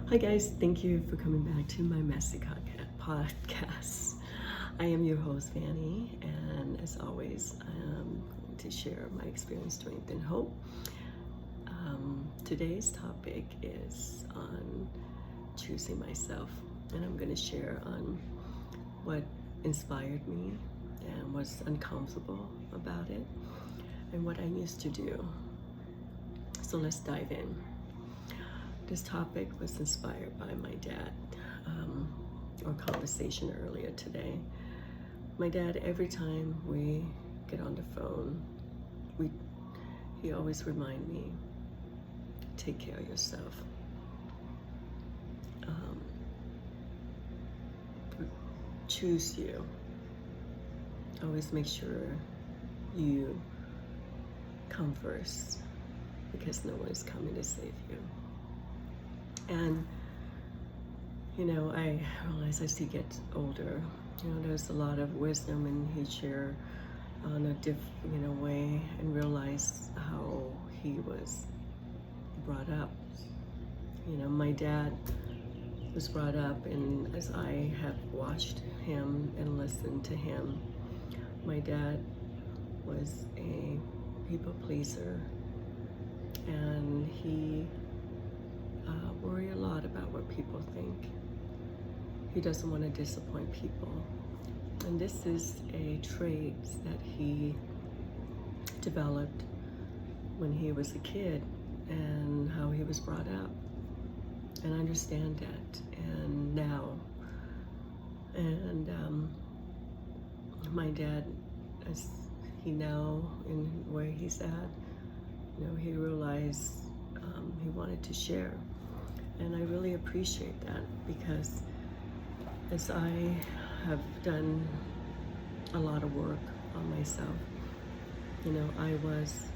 Hi guys, thank you for coming back to my Messy podcast. I am your host Fanny, and as always, I am going to share my experience, strength, and hope. Today's topic is on choosing myself, and I'm going to share on what inspired me and what's uncomfortable about it, and what I used to do. So let's dive in. This topic was inspired by my dad, our conversation earlier today. My dad, every time we get on the phone, he always remind me, take care of yourself. Choose you. Always make sure you come first, because no one is coming to save you. And, I realize as he gets older, there's a lot of wisdom, and he share on a different, way, and realize how he was brought up. My dad was brought up, and as I have watched him and listened to him, my dad was a people pleaser, and he worry a lot about what people think. He doesn't want to disappoint people. And this is a trait that he developed when he was a kid and how he was brought up. And I understand that and now. And my dad, as he now in where he's at, he realized he wanted to share. And I really appreciate that, because as I have done a lot of work on myself, I was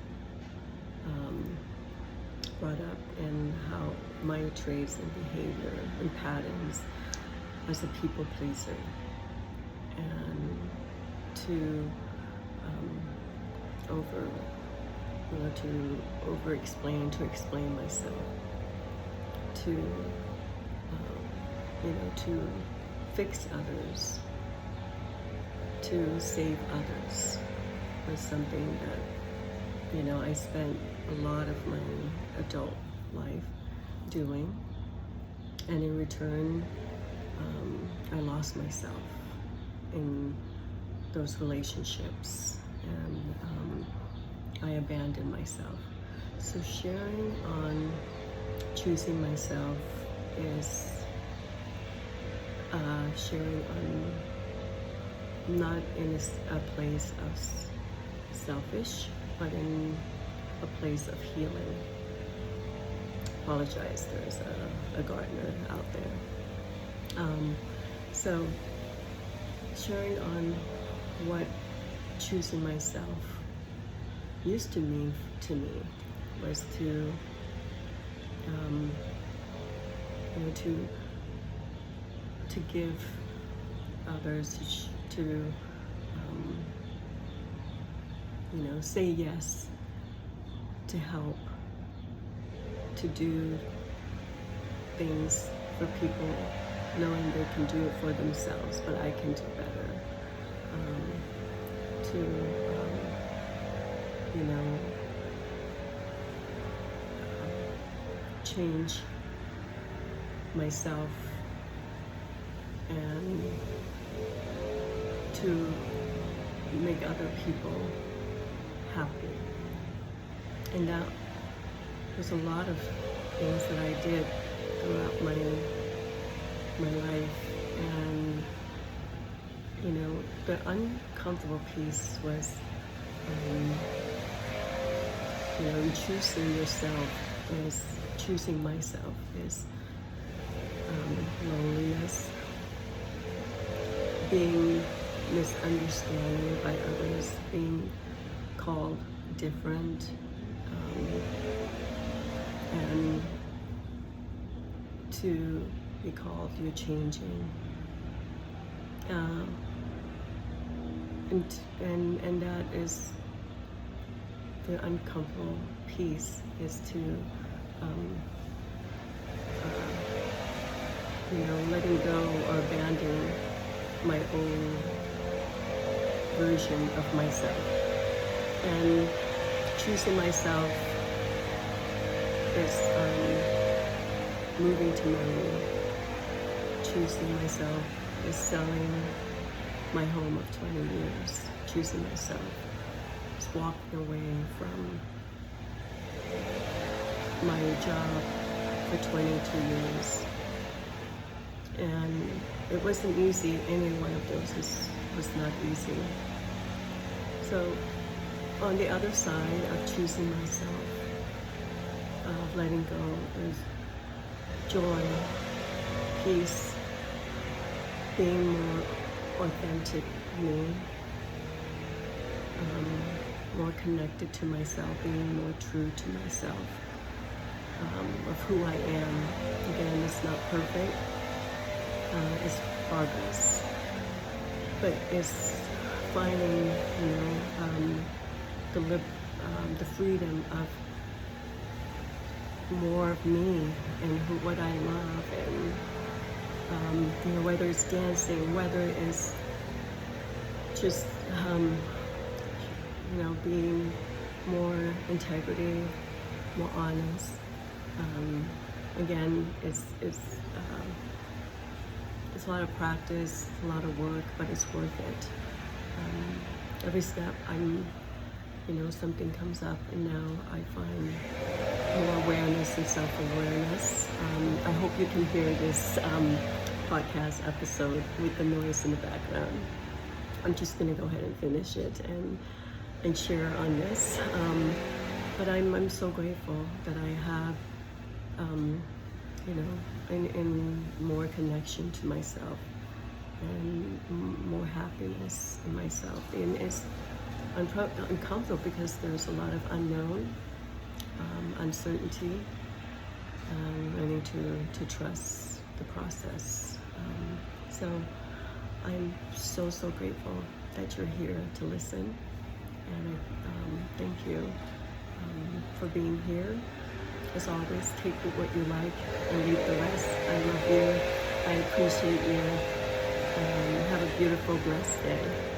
brought up in how my traits and behavior and patterns as a people pleaser, and to explain myself, to to fix others, to save others, was something that I spent a lot of my adult life doing, and in return I lost myself in those relationships, and I abandoned myself. So sharing on choosing myself is sharing on not in a place of selfish, but in a place of healing. Apologize, there's a gardener out there. So sharing on what choosing myself used to mean to me was to to give others, to say yes, to help, to do things for people, knowing they can do it for themselves, but I can do better. Change myself, and to make other people happy. And that was a lot of things that I did throughout my life. And the uncomfortable piece was choosing yourself is choosing myself is loneliness, being misunderstood by others, being called different, and to be called you're changing, and that is the uncomfortable piece, is to letting go or abandoning my old version of myself. And choosing myself is moving to Maui. Choosing myself is selling my home of 20 years. Choosing myself is walking away from my job for 22 years. And it wasn't easy. Any one of those was not easy. So on the other side of choosing myself, of letting go, is joy, peace, being more authentic me, more connected to myself, being more true to myself, of who I am. Again, it's not perfect, it's progress, but it's finding, the freedom of more of me and what I love, and whether it's dancing, whether it's just being more integrity, more honest. Again, it's a lot of practice, a lot of work, but it's worth it. Every step something comes up, and now I find more awareness and self-awareness. I hope you can hear this podcast episode with the noise in the background. I'm just going to go ahead and finish it and share on this. But I'm so grateful that I have, in more connection to myself and more happiness in myself. And it's uncomfortable because there's a lot of unknown, uncertainty, learning to trust the process. So I'm so grateful that you're here to listen, and I thank you for being here. As always, take what you like and leave the rest. I love you. I appreciate you. Have a beautiful, blessed day.